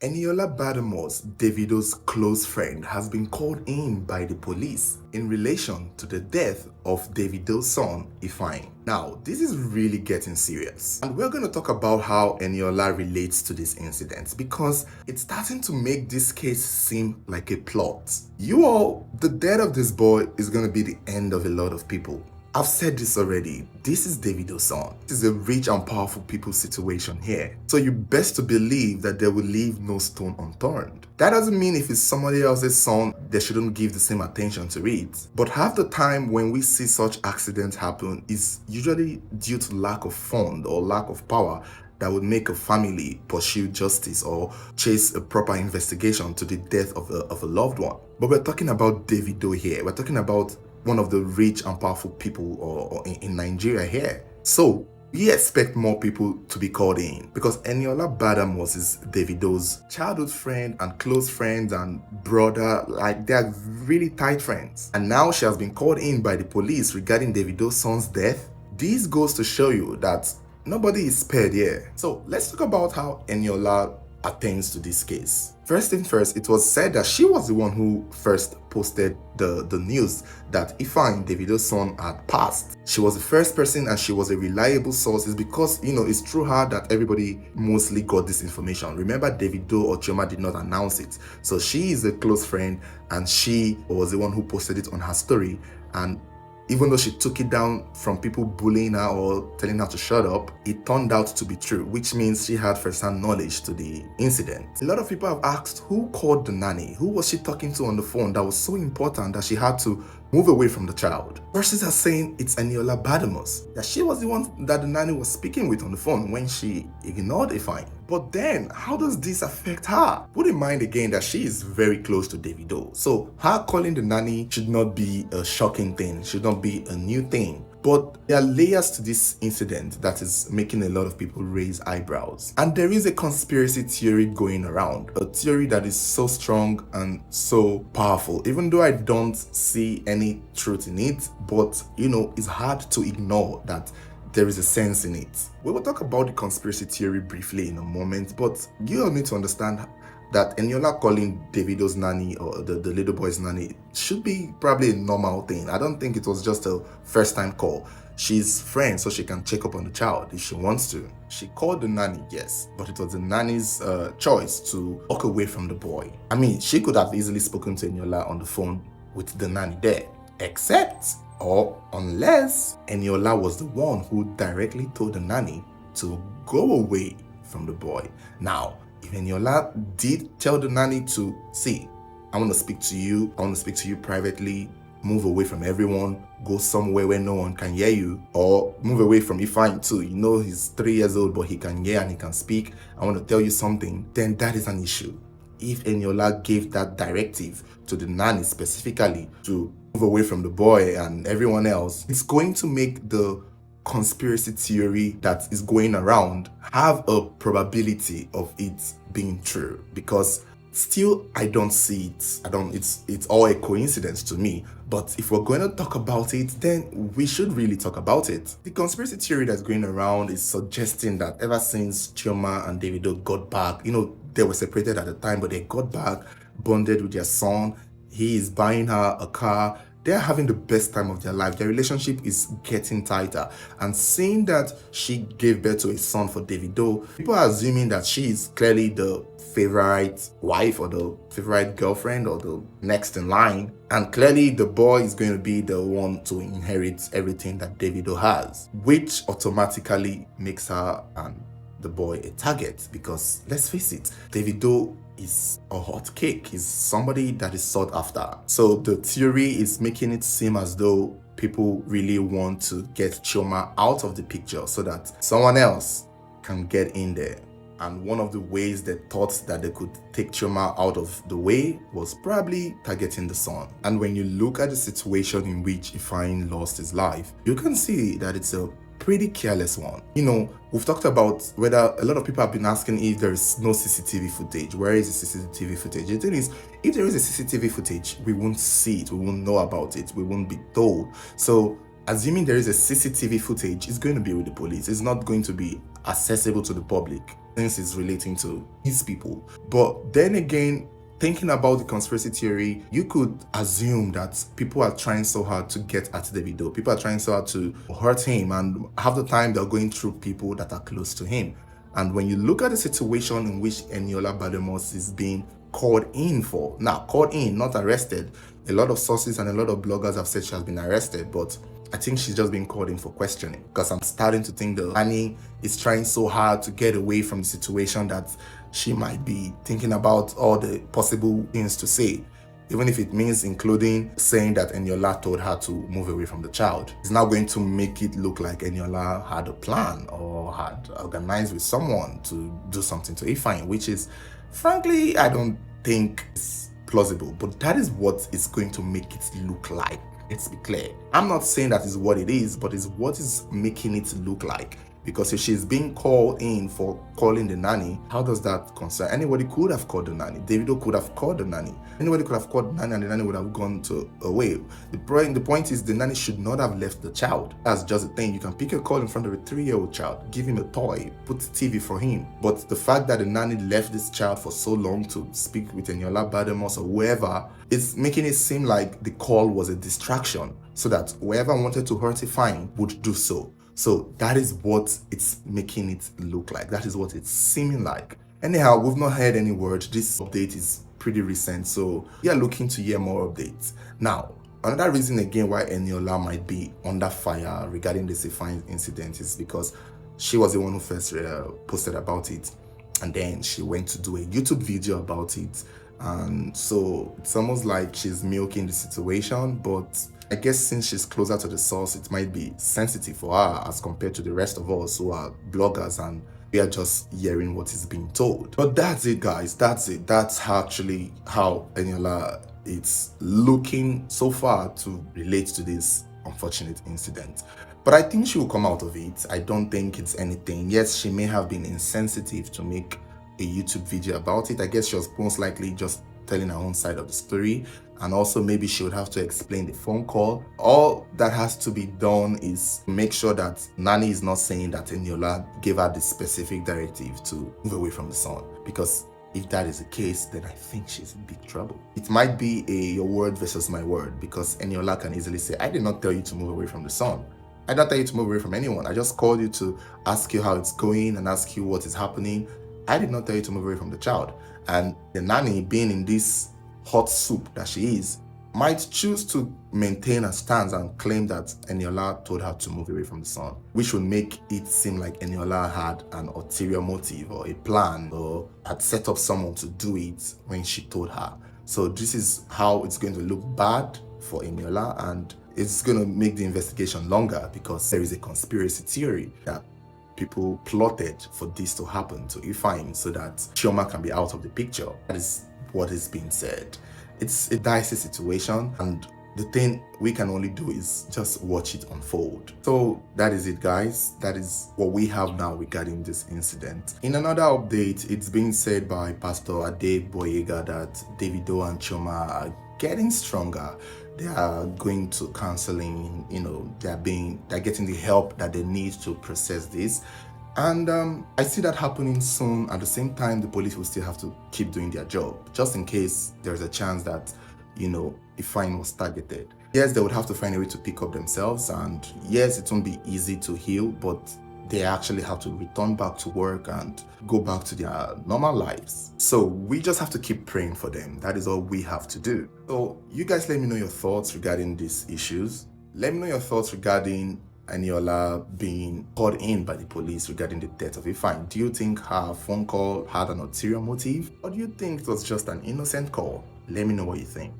Eniola Badamos, Davido's close friend, has been called in by the police in relation to the death of Davido's son, Ifeanyi. Now, this is really getting serious, and we're going to talk about how Eniola relates to this incident because it's starting to make this case seem like a plot. The death of this boy is going to be the end of a lot of people. I've said this already, this is Davido's son. This is a rich and powerful people situation here. So you best to believe that they will leave no stone unturned. That doesn't mean if it's somebody else's son, they shouldn't give the same attention to it. But half the time when we see such accidents happen is usually due to lack of fund or lack of power that would make a family pursue justice or chase a proper investigation to the death of a loved one. But we're talking about Davido here. We're talking about one of the rich and powerful people in Nigeria here. So we expect more people to be called in because Eniola Badamos is Davido's childhood friend and close friend and brother. Like, they're really tight friends. And now she has been called in by the police regarding Davido's son's death. This goes to show you that nobody is spared here. So let's talk about how Eniola attains to this case. First thing first, it was said that she was the one who first posted the news that Ifeanyi, Davido's son, had passed. She was the first person and she was a reliable source. It's because, it's through her that everybody mostly got this information. Remember, Davido or Chioma did not announce it. So she is a close friend and she was the one who posted it on her story. And even though she took it down from people bullying her or telling her to shut up, it turned out to be true, which means she had first-hand knowledge to the incident. A lot of people have asked who called the nanny, who was she talking to on the phone that was so important that she had to move away from the child. Sources are saying it's Eniola Badamos, that she was the one that the nanny was speaking with on the phone when she ignored Ifeanyi. But then, how does this affect her? Put in mind again that she is very close to Davido, so her calling the nanny should not be a shocking thing, should not be a new thing. But there are layers to this incident that is making a lot of people raise eyebrows. And there is a conspiracy theory going around, a theory that is so strong and so powerful, even though I don't see any truth in it, but it's hard to ignore that there is a sense in it. We will talk about the conspiracy theory briefly in a moment, but you all need to understand that Eniola calling Davido's nanny or the little boy's nanny should be probably a normal thing. I don't think it was just a first-time call. She's friends, so she can check up on the child if she wants to. She called the nanny, yes, but it was the nanny's choice to walk away from the boy. I mean, she could have easily spoken to Eniola on the phone with the nanny there, except or unless Eniola was the one who directly told the nanny to go away from the boy. Now, if Eniola did tell the nanny to, see, I want to speak to you privately, move away from everyone, go somewhere where no one can hear you, or move away from Ifeanyi too. He's 3 years old, but he can hear and he can speak. I want to tell you something, then that is an issue. If Eniola gave that directive to the nanny specifically to move away from the boy and everyone else, it's going to make the conspiracy theory that is going around have a probability of it being true, because still I don't see it. It's all a coincidence to me. But if we're going to talk about it, then we should really talk about it. The conspiracy theory that's going around is suggesting that ever since Chioma and Davido got back, they were separated at the time, but they got back, bonded with their son. He is buying her a car. They're having the best time of their life. Their relationship is getting tighter. And seeing that she gave birth to a son for Davido, people are assuming that she is clearly the favorite wife or the favorite girlfriend or the next in line. And clearly the boy is going to be the one to inherit everything that Davido has, which automatically makes her and the boy a target, because let's face it, Davido is a hot cake. He's somebody that is sought after. So the theory is making it seem as though people really want to get Chioma out of the picture so that someone else can get in there. And one of the ways they thought that they could take Chioma out of the way was probably targeting the son. And when you look at the situation in which Ifeanyi lost his life, you can see that it's a pretty careless one. We've talked about whether a lot of people have been asking if there is no CCTV footage. Where is the CCTV footage? The thing is, if there is a CCTV footage, we won't see it, we won't know about it, we won't be told. So assuming there is a CCTV footage, it's going to be with the police. It's not going to be accessible to the public since it's relating to these people. But then again, thinking about the conspiracy theory, you could assume that people are trying so hard to get at Davido. People are trying so hard to hurt him, and half the time they're going through people that are close to him. And when you look at the situation in which Eniola Bademos is being called in for, now called in, not arrested. A lot of sources and a lot of bloggers have said she has been arrested, but I think she's just been called in for questioning, because I'm starting to think that Nanny is trying so hard to get away from the situation that she might be thinking about all the possible things to say, even if it means including saying that Eniola told her to move away from the child. It's now going to make it look like Eniola had a plan or had organized with someone to do something to Ifeanyi, which is, frankly, I don't think is plausible, but that is what it's going to make it look like. Let's be clear. I'm not saying that is what it is, but it's what is making it look like. Because if she's being called in for calling the nanny, how does that concern? Anybody could have called the nanny. Davido could have called the nanny. Anybody could have called the nanny, and the nanny would have gone away. The point is, the nanny should not have left the child. That's just the thing. You can pick a call in front of a 3-year-old child, give him a toy, put TV for him. But the fact that the nanny left this child for so long to speak with Eniola Bademos or whoever, it's making it seem like the call was a distraction, so that whoever wanted to hurt Ifeanyi would do so. So that is what it's making it look like. That is what it's seeming like. Anyhow, we've not heard any word. This update is pretty recent, so we are looking to hear more updates. Now, another reason again why Eniola might be under fire regarding this Ifeanyi incident is because she was the one who first posted about it, and then she went to do a YouTube video about it. And so it's almost like she's milking the situation, but I guess since she's closer to the source, it might be sensitive for her as compared to the rest of us who are bloggers and we are just hearing what is being told. But that's it, guys. That's it. That's actually how Eniola is looking so far to relate to this unfortunate incident. But I think she will come out of it. I don't think it's anything. Yes, she may have been insensitive to make a YouTube video about it. I guess she was most likely just telling her own side of the story, and also maybe she would have to explain the phone call. All that has to be done is make sure that Nanny is not saying that Eniola gave her the specific directive to move away from the son, because if that is the case, then I think she's in big trouble. It might be your word versus my word, because Eniola can easily say, I did not tell you to move away from the son. I did not tell you to move away from anyone. I just called you to ask you how it's going and ask you what is happening. I did not tell you to move away from the child. And the nanny, being in this hot soup that she is, might choose to maintain her stance and claim that Eniola told her to move away from the son, which would make it seem like Eniola had an ulterior motive or a plan or had set up someone to do it when she told her. So this is how it's going to look bad for Eniola, and it's going to make the investigation longer, because there is a conspiracy theory that people plotted for this to happen to Ifeanyi so that Chioma can be out of the picture. That is what is being said. It's a dicey situation, and the thing we can only do is just watch it unfold. So that is it, guys. That is what we have now regarding this incident. In another update, it's being said by Pastor Adeboyega that Davido and Chioma are getting stronger. They are going to counseling, they're getting the help that they need to process this. And I see that happening soon. At the same time, the police will still have to keep doing their job, just in case there's a chance that, Ifeanyi was targeted. Yes, they would have to find a way to pick up themselves, and yes, it won't be easy to heal, but they actually have to return back to work and go back to their normal lives. So we just have to keep praying for them. That is all we have to do. So you guys let me know your thoughts regarding these issues. Let me know your thoughts regarding Eniola being called in by the police regarding the death of Ifeanyi. Do you think her phone call had an ulterior motive, or do you think it was just an innocent call? Let me know what you think.